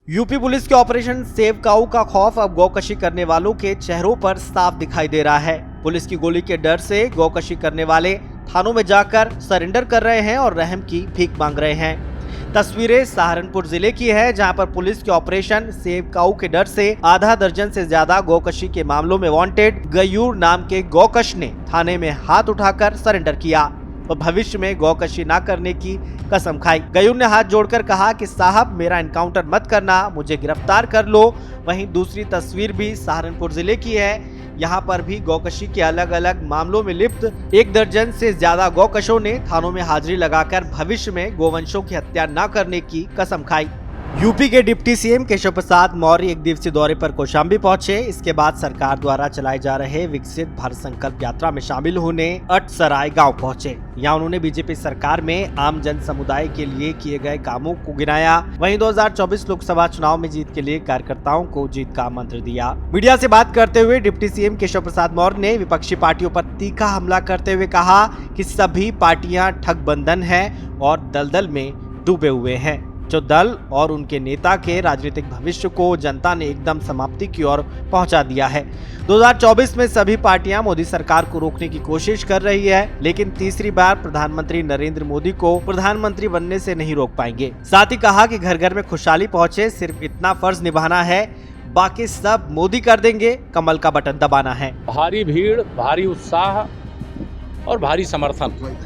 UP police के operation save काऊ का खौफ अब गौकशी करने वालों के चेहरों पर साफ दिखाई दे रहा है। पुलिस की गोली के डर से गौकशी करने वाले थानों में जाकर सरेंडर कर रहे हैं और रहम की भीख मांग रहे हैं। तस्वीरें सहारनपुर जिले की है, जहां पर पुलिस के ऑपरेशन सेव काऊ के डर से आधा दर्जन से ज्यादा गौकशी के मामलों में वांटेड गयूर नाम के गौकश ने थाने में हाथ उठाकर सरेंडर किया और भविष्य में गौकशी न करने की कसम खाई। गयूर ने हाथ जोड़कर कहा कि साहब मेरा एनकाउंटर मत करना, मुझे गिरफ्तार कर लो। वहीं दूसरी तस्वीर भी सहारनपुर जिले की है। यहाँ पर भी गौकशी के अलग अलग मामलों में लिप्त 1 दर्जन से ज्यादा गौकशों ने थानों में हाजिरी लगाकर भविष्य में गोवंशों की हत्या न करने की कसम खाई। यूपी के डिप्टी सीएम केशव प्रसाद मौर्य 1 दिवसीय दौरे पर कौशाम्बी पहुंचे। इसके बाद सरकार द्वारा चलाए जा रहे विकसित भारत संकल्प यात्रा में शामिल होने अटसराय गांव पहुंचे। यहां उन्होंने बीजेपी सरकार में आम जन समुदाय के लिए किए गए कामों को गिनाया। वहीं 2024 लोकसभा चुनाव में जीत के लिए कार्यकर्ताओं को जीत का मंत्र दिया। मीडिया से बात करते हुए डिप्टी सीएम केशव प्रसाद मौर्य ने विपक्षी पार्टियों पर तीखा हमला करते हुए कहा कि सभी पार्टियां ठगबंधन है और दलदल में डूबे हुए हैं। जो दल और उनके नेता के राजनीतिक भविष्य को जनता ने एकदम समाप्ति की ओर पहुंचा दिया है। 2024 में सभी पार्टियां मोदी सरकार को रोकने की कोशिश कर रही है, लेकिन तीसरी बार प्रधानमंत्री नरेंद्र मोदी को प्रधानमंत्री बनने से नहीं रोक पाएंगे। साथ ही कहा कि घर घर में खुशहाली पहुंचे, सिर्फ इतना फर्ज निभाना है, बाकी सब मोदी कर देंगे, कमल का बटन दबाना है। भारी भीड़, भारी उत्साह और भारी समर्थन।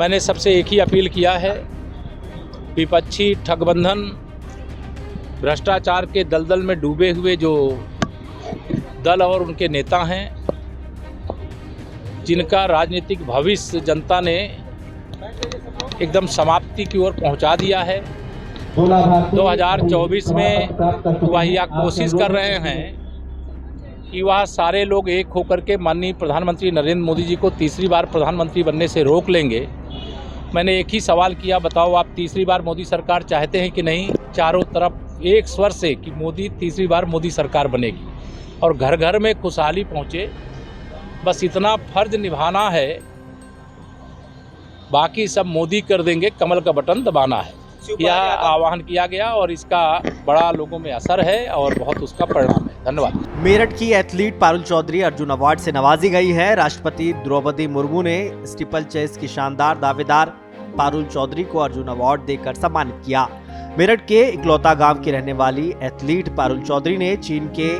मैंने सबसे एक ही अपील किया है, विपक्षी ठगबंधन भ्रष्टाचार के दलदल में डूबे हुए जो दल और उनके नेता हैं, जिनका राजनीतिक भविष्य जनता ने एकदम समाप्ति की ओर पहुंचा दिया है। 2024 में वह यह कोशिश कर रहे हैं कि वह सारे लोग एक होकर के माननीय प्रधानमंत्री नरेंद्र मोदी जी को तीसरी बार प्रधानमंत्री बनने से रोक लेंगे। मैंने एक ही सवाल किया, बताओ आप तीसरी बार मोदी सरकार चाहते हैं कि नहीं? चारों तरफ एक स्वर से कि मोदी तीसरी बार मोदी सरकार बनेगी और घर घर में खुशहाली पहुँचे, बस इतना फर्ज निभाना है, बाकी सब मोदी कर देंगे, कमल का बटन दबाना है। यह आह्वान किया गया और इसका बड़ा लोगों में असर है और बहुत उसका परिणाम है। धन्यवाद। मेरठ की एथलीट पारुल चौधरी अर्जुन अवार्ड से नवाजी गई है। राष्ट्रपति द्रौपदी मुर्मू ने स्टीपल चेस की शानदार दावेदार पारुल चौधरी को अर्जुन अवार्ड देकर सम्मानित किया। मेरठ के इकलौता गांव की रहने वाली एथलीट पारुल चौधरी ने चीन के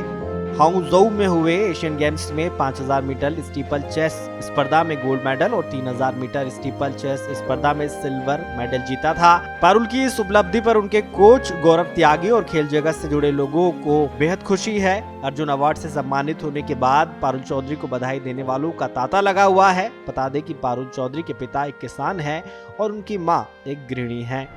हांगझोउ में हुए एशियन गेम्स में 5000 मीटर स्टीपल चेस स्पर्धा में गोल्ड मेडल और 3000 मीटर स्टीपल चेस स्पर्धा में सिल्वर मेडल जीता था। पारुल की इस उपलब्धि पर उनके कोच गौरव त्यागी और खेल जगत से जुड़े लोगों को बेहद खुशी है। अर्जुन अवार्ड से सम्मानित होने के बाद पारुल चौधरी को बधाई देने वालों का तांता लगा हुआ है। बता दें कि पारुल चौधरी के पिता एक किसान हैं और उनकी मां एक गृहिणी हैं।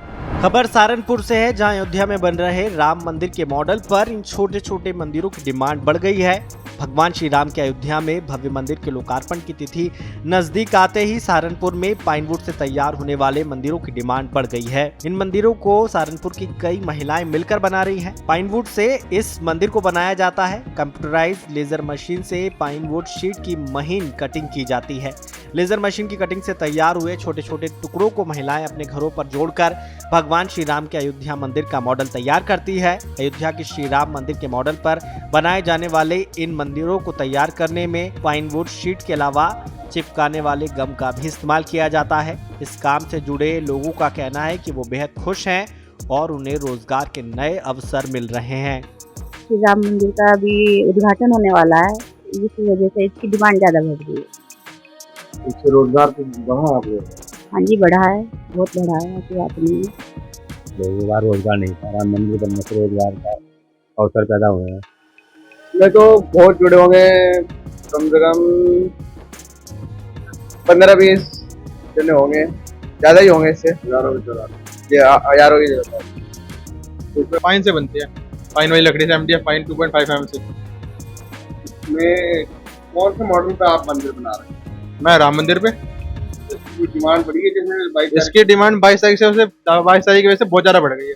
खबर सहारनपुर से है, जहां अयोध्या में बन रहे राम मंदिर के मॉडल पर इन छोटे छोटे मंदिरों की डिमांड बढ़ गई है। भगवान श्री राम के अयोध्या में भव्य मंदिर के लोकार्पण की तिथि नजदीक आते ही सहारनपुर में पाइनवुड से तैयार होने वाले मंदिरों की डिमांड बढ़ गई है। इन मंदिरों को सहारनपुर की कई महिलाएं मिलकर बना रही हैं। पाइनवुड से इस मंदिर को बनाया जाता है। कंप्यूटराइज्ड लेजर मशीन से पाइनवुड शीट की महीन कटिंग की जाती है। लेजर मशीन की कटिंग से तैयार हुए छोटे छोटे टुकड़ों को महिलाएं अपने घरों पर जोड़कर भगवान श्री राम के अयोध्या मंदिर का मॉडल तैयार करती है। अयोध्या के श्री राम मंदिर के मॉडल पर बनाए जाने वाले इन मंदिरों को तैयार करने में पाइनवुड शीट के अलावा चिपकाने वाले गम का भी इस्तेमाल किया जाता है। इस काम से जुड़े लोगों का कहना है कि वो बेहद खुश हैं और उन्हें रोजगार के नए अवसर मिल रहे हैं। श्री राम मंदिर का अभी उद्घाटन होने वाला है, इसी वजह से इसकी डिमांड ज्यादा बढ़ रही है। इससे रोजगार तो बढ़ा आप लोग? हाँ जी, बढ़ा है, बहुत बढ़ा है, ऐसी बात नहीं है। लोगों का रोजगार नहीं था, राम मंदिर बनने से रोजगार का अवसर पैदा हुआ है। मैं तो बहुत जुड़े होंगे, कम से कम 15-20 जने होंगे, ज्यादा ही होंगे, इससे हजारों की जरूरत है। पाइन से बनती है, पाइन वाली लकड़ी से MDF पाइन 2.5 mm से। में कौन से मॉडल पे आप मंदिर बना रहे हैं? मैं राम मंदिर पे। डिमांड बढ़ी है, जैसे इसकी डिमांड 22 तारीख से 22 तारीख की वजह से बहुत ज्यादा बढ़ गई है।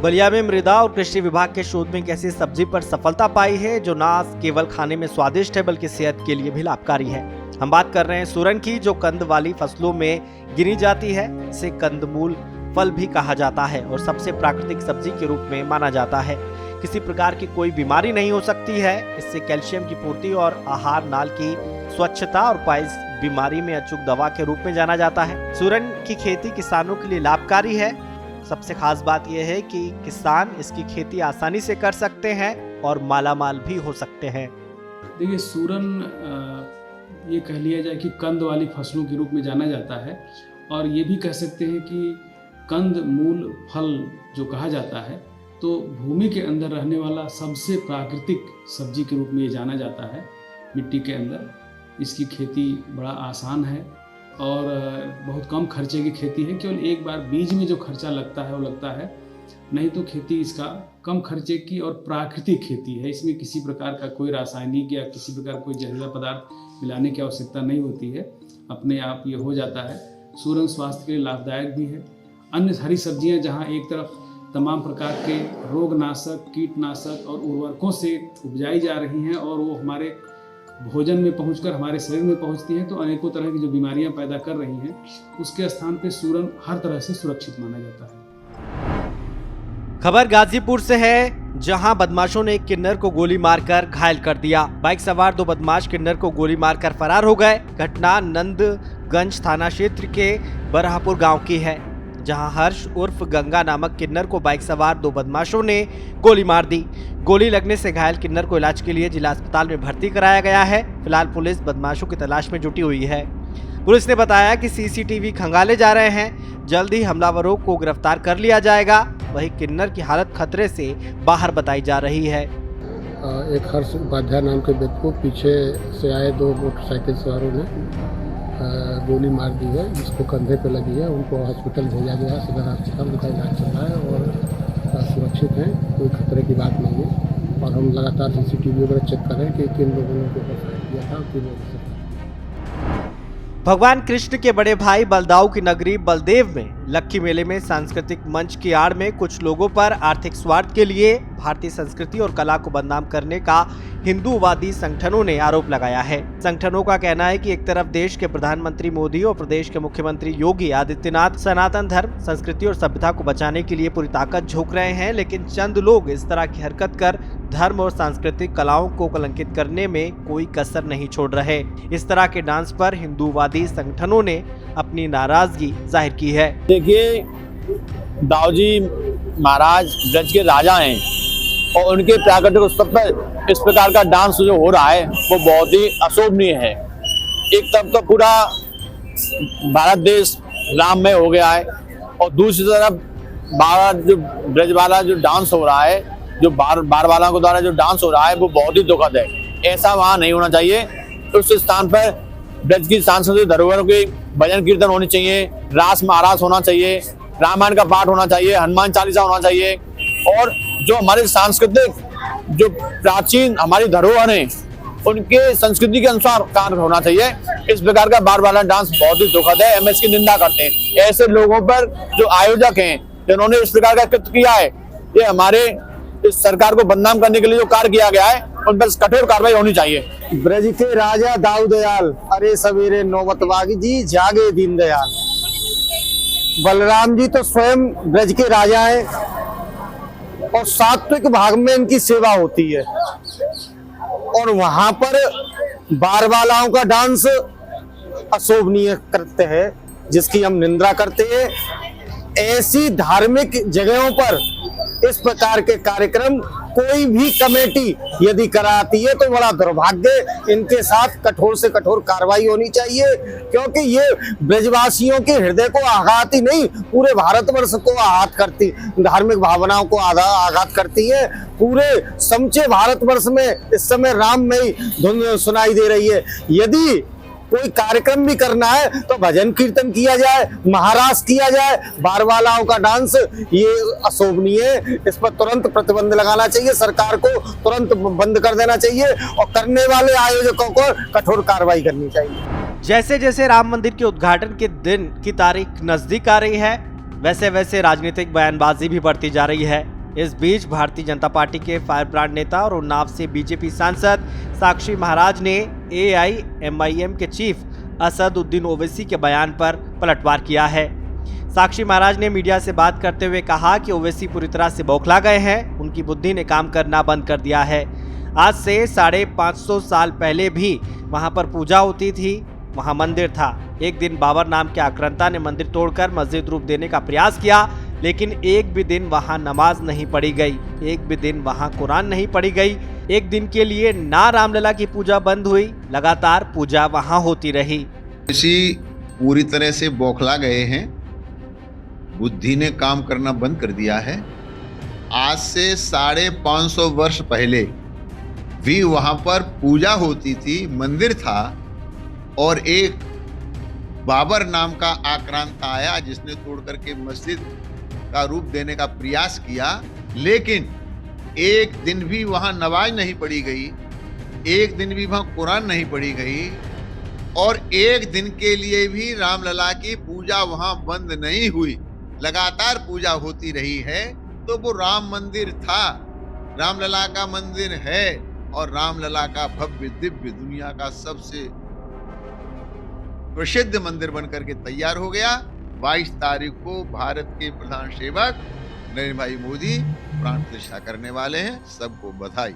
बलिया में मृदा और कृषि विभाग के शोध में एक ऐसी सब्जी पर सफलता पाई है जो न केवल खाने में स्वादिष्ट है बल्कि सेहत के लिए भी लाभकारी है। हम बात कर रहे हैं सूरन की, जो कंद वाली फसलों में गिनी जाती है। इसे कंदमूल फल भी कहा जाता है और सबसे प्राकृतिक सब्जी के रूप में माना जाता है। किसी प्रकार की कोई बीमारी नहीं हो सकती है। इससे कैल्शियम की पूर्ति और आहार नाल की स्वच्छता और पाइल्स बीमारी में अचूक दवा के रूप में जाना जाता है। सूरन की खेती किसानों के लिए लाभकारी है। सबसे खास बात यह है कि किसान इसकी खेती आसानी से कर सकते हैं और मालामाल भी हो सकते हैं। देखिए, सूरन ये कह लिया जाए कि कंद वाली फसलों के रूप में जाना जाता है और ये भी कह सकते हैं कि कंद मूल फल जो कहा जाता है, तो भूमि के अंदर रहने वाला सबसे प्राकृतिक सब्जी के रूप में ये जाना जाता है। मिट्टी के अंदर इसकी खेती बड़ा आसान है और बहुत कम खर्चे की खेती है। केवल एक बार बीज में जो खर्चा लगता है वो लगता है, नहीं तो खेती इसका कम खर्चे की और प्राकृतिक खेती है। इसमें किसी प्रकार का कोई रासायनिक या किसी प्रकार कोई जहरीला पदार्थ मिलाने की आवश्यकता नहीं होती है, अपने आप ये हो जाता है। सूरन स्वास्थ्य के लिए लाभदायक भी है। अन्य हरी सब्जियां जहां एक तरफ तमाम प्रकार के रोगनाशक, कीटनाशक और उर्वरकों से उपजाई जा रही हैं और वो हमारे भोजन में पहुंचकर हमारे शरीर में पहुंचती हैं, तो अनेकों तरह की जो बीमारियां पैदा कर रही हैं, उसके स्थान पे सूरन हर तरह से सुरक्षित माना जाता है। खबर गाजीपुर से है, जहां बदमाशों ने एक किन्नर को गोली मारकर घायल कर दिया। बाइक सवार 2 बदमाश किन्नर को गोली मारकर फरार हो गए। घटना नंदगंज थाना क्षेत्र के बरहापुर गांव की है, जहां हर्ष उर्फ गंगा नामक किन्नर को बाइक सवार 2 बदमाशों ने गोली मार दी। गोली लगने से घायल किन्नर को इलाज के लिए जिला अस्पताल में भर्ती कराया गया है। फिलहाल पुलिस बदमाशों की तलाश में जुटी हुई है। पुलिस ने बताया कि सीसीटीवी खंगाले जा रहे हैं, जल्द ही हमलावरों को गिरफ्तार कर लिया जाएगा। वहीं किन्नर की हालत खतरे से बाहर बताई जा रही है। एक हर्ष उपाध्याय नाम के व्यक्ति को पीछे से आए 2 मोटरसाइकिल सवारों ने गोली मार दी है, जिसको कंधे पे लगी है। उनको हॉस्पिटल भेजा गया है, सदर अस्पताल उनका इलाज चल रहा है और सुरक्षित हैं, कोई खतरे की बात नहीं है। और हम लगातार सीसीटीवी वगैरह चेक कर रहे हैं कि किन लोगों ने फायर किया था, किन लोगों से। भगवान कृष्ण के बड़े भाई बलदाऊ की नगरी बलदेव में लक्खी मेले में सांस्कृतिक मंच की आड़ में कुछ लोगों पर आर्थिक स्वार्थ के लिए भारतीय संस्कृति और कला को बदनाम करने का हिंदूवादी संगठनों ने आरोप लगाया है। संगठनों का कहना है कि एक तरफ देश के प्रधानमंत्री मोदी और प्रदेश के मुख्यमंत्री योगी आदित्यनाथ सनातन धर्म, संस्कृति और सभ्यता को बचाने के लिए पूरी ताकत झोंक रहे हैं, लेकिन चंद लोग इस तरह की हरकत कर धर्म और सांस्कृतिक कलाओं को कलंकित करने में कोई कसर नहीं छोड़ रहे। इस तरह के डांस पर हिंदूवादी संगठनों ने अपनी नाराजगी जाहिर की है। देखिए, दाऊजी महाराज ब्रज के राजा हैं और उनके प्राकृतिक उत्सव पर इस प्रकार का डांस जो हो रहा है वो बहुत ही अशोभनीय है। एक तरफ तो पूरा भारत देश राममय हो गया है और दूसरी तरफ भारत जो ब्रज वाला जो डांस हो रहा है, जो बार वाला को द्वारा जो डांस हो रहा है, वो बहुत ही दुखद है। ऐसा वहाँ नहीं होना चाहिए। उस स्थान पर ब्रज की सांस्कृतिक धरोहरों की भजन कीर्तन होनी चाहिए, रास महारास होना चाहिए, रामायण का पाठ होना चाहिए, हनुमान चालीसा होना चाहिए और जो हमारे सांस्कृतिक जो प्राचीन हमारी धरोहर हैं उनके संस्कृति के अनुसार कार्य होना चाहिए। इस प्रकार का बार वाला डांस बहुत ही दुखद है। हम इसकी निंदा करते हैं। ऐसे लोगों पर जो आयोजक हैं जिन्होंने इस प्रकार का कृत्य किया है, ये हमारे इस सरकार को बदनाम करने के लिए जो कार्य किया गया है उन पर कठोर कार्रवाई होनी चाहिए। ब्रज के राजा दाऊ दयाल, अरे सवेरे नौबत बागी जी, जागे दीन दयाल। बलराम जी तो स्वयं ब्रज के राजा हैं और सात्विक भाग में इनकी सेवा होती है और वहां पर बारवालाओं का डांस अशोभनीय करते हैं, जिसकी हम निंदा करते हैं। ऐसी धार्मिक जगहों पर इस प्रकार के कार्यक्रम कोई भी कमेटी यदि कराती है तो बड़ा दुर्भाग्य। इनके साथ कठोर से कठोर कार्रवाई होनी चाहिए, क्योंकि ये ब्रजवासियों के हृदय को आघात ही नहीं, पूरे भारतवर्ष को आघात करती, धार्मिक भावनाओं को आघात करती है। पूरे समूचे भारतवर्ष में इस समय राममयी धुन सुनाई दे रही है। यदि कोई कार्यक्रम भी करना है तो भजन कीर्तन किया जाए, महारास किया जाए। बारवालाओं का डांस ये अशोभनीय है, इस पर तुरंत प्रतिबंध लगाना चाहिए, सरकार को तुरंत बंद कर देना चाहिए और करने वाले आयोजकों को कठोर कार्रवाई करनी चाहिए। जैसे जैसे राम मंदिर के उद्घाटन के दिन की तारीख नजदीक आ रही है, वैसे वैसे राजनीतिक बयानबाजी भी बढ़ती जा रही है। इस बीच भारतीय जनता पार्टी के फायर ब्रांड नेता और उन्नाव से बीजेपी सांसद साक्षी महाराज ने AIMIM के चीफ असद उद्दीन ओवैसी के बयान पर पलटवार किया है। साक्षी महाराज ने मीडिया से बात करते हुए कहा कि ओवैसी पूरी तरह से बौखला गए हैं, उनकी बुद्धि ने काम करना बंद कर दिया है। आज से 550 साल पहले भी वहां पर पूजा होती थी, वहां मंदिर था। एक दिन बाबर नाम के आक्रांता ने मंदिर तोड़कर मस्जिद रूप देने का प्रयास किया, लेकिन एक भी दिन वहां नमाज नहीं पढ़ी गई, एक भी दिन वहां कुरान नहीं पढ़ी गई। एक दिन के लिए ना रामलला की पूजा बंद हुई, लगातार पूजा वहां होती रही। इसी पूरी तरह से बौखला गए हैं, बुद्धि ने काम करना बंद कर दिया है। आज से 550 वर्ष पहले भी वहां पर पूजा होती थी, मंदिर था, और एक बाबर नाम का आक्रांत आया जिसने तोड़ करके मस्जिद का रूप देने का प्रयास किया, लेकिन एक दिन भी वहां नमाज नहीं पढ़ी गई, एक दिन भी वहां कुरान नहीं पढ़ी गई, और एक दिन के लिए भी रामलला की पूजा वहां बंद नहीं हुई, लगातार पूजा होती रही है। तो वो राम मंदिर था, रामलला का मंदिर है, और रामलला का भव्य दिव्य दुनिया का सबसे प्रसिद्ध मंदिर बनकर के तैयार हो गया। 22 तारीख को भारत के प्रधान सेवक नरेंद्र भाई मोदी प्राण प्रतिष्ठा करने वाले हैं। सबको बधाई।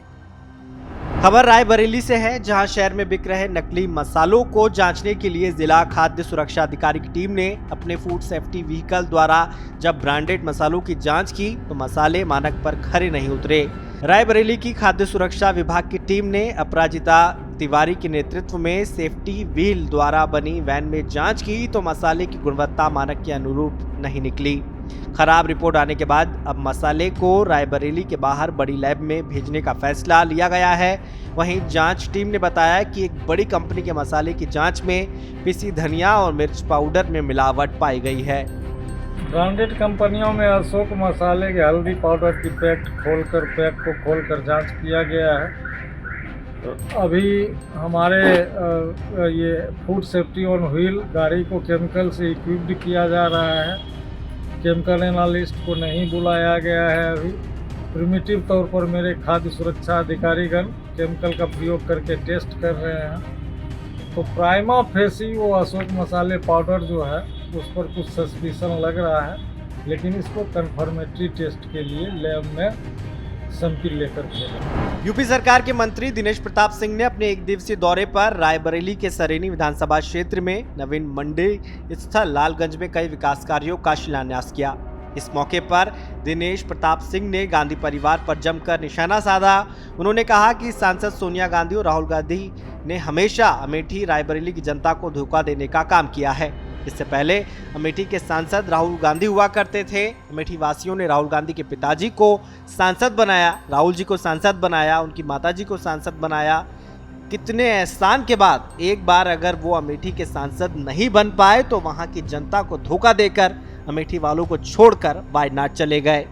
खबर रायबरेली से है, जहां शहर में बिक रहे नकली मसालों को जांचने के लिए जिला खाद्य सुरक्षा अधिकारी की टीम ने अपने फूड सेफ्टी व्हीकल द्वारा जब ब्रांडेड मसालों की जांच की तो मसाले मानक पर खरे नहीं उतरे। रायबरेली की खाद्य सुरक्षा विभाग की टीम ने अपराजिता तिवारी के नेतृत्व में सेफ्टी व्हील द्वारा बनी वैन में जांच की तो मसाले की गुणवत्ता मानक के अनुरूप नहीं निकली। खराब रिपोर्ट आने के बाद अब मसाले को रायबरेली के बाहर बड़ी लैब में भेजने का फैसला लिया गया है। वहीं जांच टीम ने बताया कि एक बड़ी कंपनी के मसाले की जांच में पिसी धनिया और मिर्च पाउडर में मिलावट पाई गई है। ब्रांडेड कंपनियों में अशोक मसाले के हल्दी पाउडर की पैक को खोलकर जांच किया गया है। तो अभी हमारे ये फूड सेफ्टी ऑन व्हील गाड़ी को केमिकल से इक्विप्ड किया जा रहा है। केमिकल एनालिस्ट को नहीं बुलाया गया है। अभी प्रिमिटिव तौर पर मेरे खाद्य सुरक्षा अधिकारीगण केमिकल का प्रयोग करके टेस्ट कर रहे हैं। तो प्राइमा फेसी वो अशोक मसाले पाउडर जो है उस पर कुछ सस्पिशन लग रहा है, लेकिन इसको कन्फर्मेटरी टेस्ट के लिए लैब में सैंपल लेकर भेजा। यूपी सरकार के मंत्री दिनेश प्रताप सिंह ने अपने एक दिवसीय दौरे पर रायबरेली के सरेनी विधानसभा क्षेत्र में नवीन मंडी स्थल लालगंज में कई विकास कार्यों का शिलान्यास किया। इस मौके पर दिनेश प्रताप सिंह ने गांधी परिवार पर जमकर निशाना साधा। उन्होंने कहा कि सांसद सोनिया गांधी और राहुल गांधी ने हमेशा अमेठी रायबरेली की जनता को धोखा देने का काम किया है। इससे पहले अमेठी के सांसद राहुल गांधी हुआ करते थे। अमेठी वासियों ने राहुल गांधी के पिताजी को सांसद बनाया, राहुल जी को सांसद बनाया, उनकी माताजी को सांसद बनाया। कितने एहसान के बाद एक बार अगर वो अमेठी के सांसद नहीं बन पाए तो वहां की जनता को धोखा देकर अमेठी वालों को छोड़कर वायनाड चले गए।